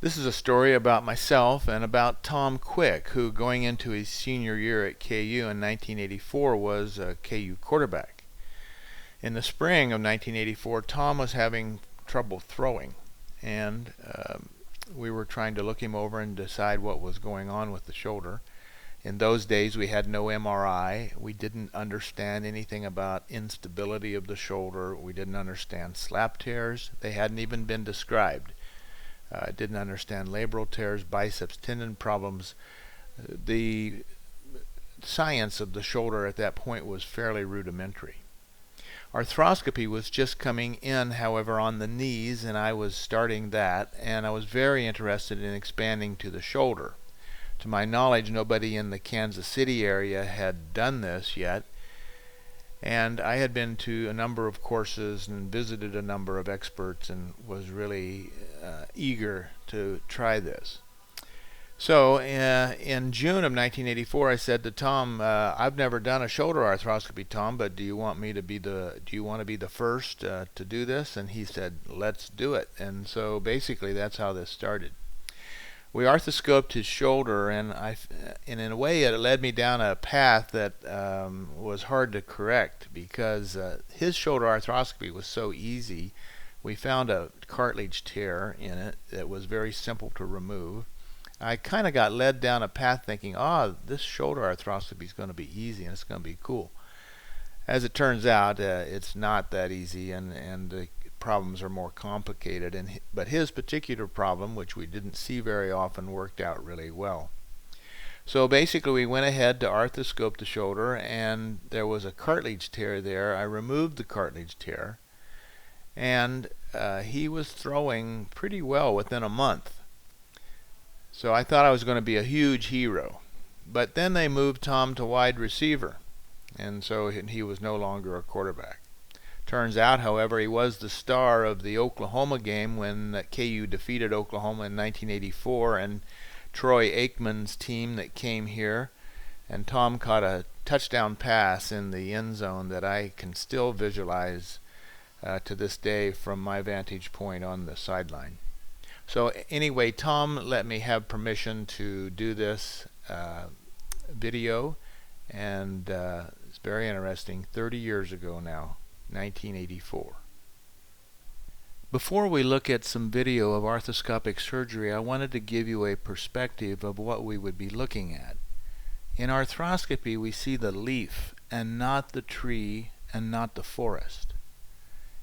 This is a story about myself and about Tom Quick, who going into his senior year at KU in 1984 was a KU quarterback. In the spring of 1984, Tom was having trouble throwing, and we were trying to look him over and decide what was going on with the shoulder. In those days, we had no MRI. We didn't understand anything about instability of the shoulder. We didn't understand slap tears. They hadn't even been described. Didn't understand labral tears, biceps tendon problems. The science of the shoulder at that point was fairly rudimentary. Arthroscopy was just coming in, however, on the knees, and I was starting that, and I was very interested in expanding to the shoulder. To my knowledge, nobody in the Kansas City area had done this yet, and I had been to a number of courses and visited a number of experts and was really eager to try this. So in June of 1984, I said to Tom, "I've never done a shoulder arthroscopy, Tom, but do you want to be the first to do this?" And he said, "Let's do it." And so basically, that's how this started. We arthroscoped his shoulder, and in a way, it led me down a path that was hard to correct because his shoulder arthroscopy was so easy. We found a cartilage tear in it that was very simple to remove. I kind of got led down a path thinking, this shoulder arthroscopy is going to be easy and it's going to be cool. As it turns out, it's not that easy, and the problems are more complicated. But his particular problem, which we didn't see very often, worked out really well. So basically, we went ahead to arthroscope the shoulder, and there was a cartilage tear there. I removed the cartilage tear, and he was throwing pretty well within a month. So I thought I was going to be a huge hero. But then they moved Tom to wide receiver, and so he was no longer a quarterback. Turns out, however, he was the star of the Oklahoma game when KU defeated Oklahoma in 1984, and Troy Aikman's team that came here, and Tom caught a touchdown pass in the end zone that I can still visualize to this day from my vantage point on the sideline. So anyway, Tom let me have permission to do this video, and it's very interesting. 30 years ago now, 1984. Before we look at some video of arthroscopic surgery, I wanted to give you a perspective of what we would be looking at. In arthroscopy, we see the leaf and not the tree and not the forest.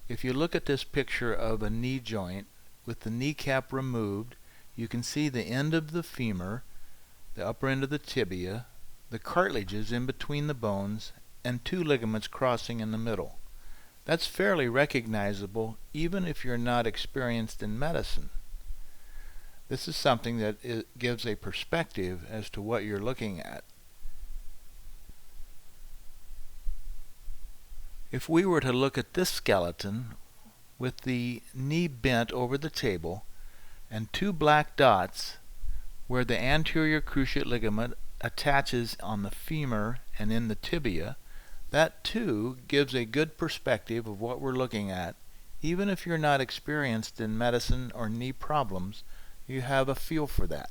If you look at this picture of a knee joint with the kneecap removed, you can see the end of the femur, the upper end of the tibia, the cartilages in between the bones, and two ligaments crossing in the middle. That's fairly recognizable even if you're not experienced in medicine. This is something that gives a perspective as to what you're looking at. If we were to look at this skeleton with the knee bent over the table and two black dots where the anterior cruciate ligament attaches on the femur and in the tibia, that too gives a good perspective of what we're looking at. Even if you're not experienced in medicine or knee problems, you have a feel for that.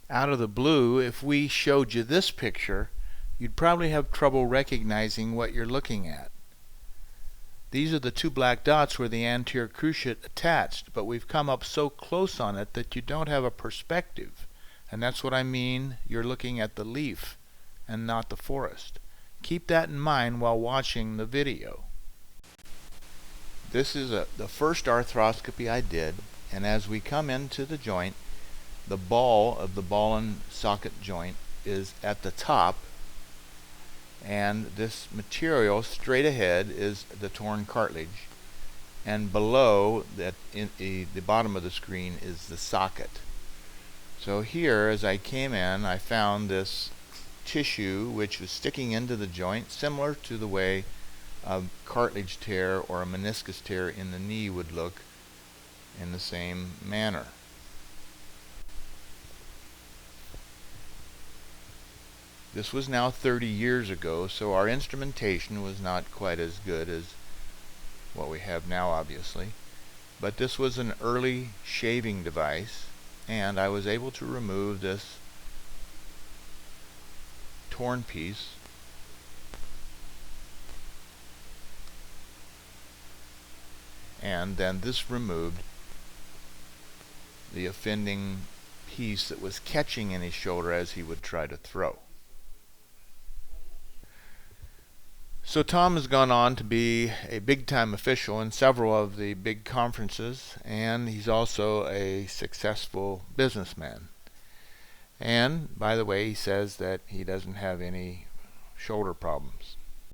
Out of the blue, if we showed you this picture, you'd probably have trouble recognizing what you're looking at. These are the two black dots where the anterior cruciate attached, but we've come up so close on it that you don't have a perspective. And that's what I mean, you're looking at the leaf and not the forest. Keep that in mind while watching the video. This is the first arthroscopy I did, and as we come into the joint, the ball of the ball and socket joint is at the top, and this material straight ahead is the torn cartilage, and below that in the bottom of the screen is the socket. So here, as I came in, I found this tissue which was sticking into the joint, similar to the way a cartilage tear or a meniscus tear in the knee would look, in the same manner. This was now 30 years ago, so our instrumentation was not quite as good as what we have now, obviously. But this was an early shaving device, and I was able to remove this torn piece. And then this removed the offending piece that was catching in his shoulder as he would try to throw. So Tom has gone on to be a big-time official in several of the big conferences, and he's also a successful businessman. And, by the way, he says that he doesn't have any shoulder problems.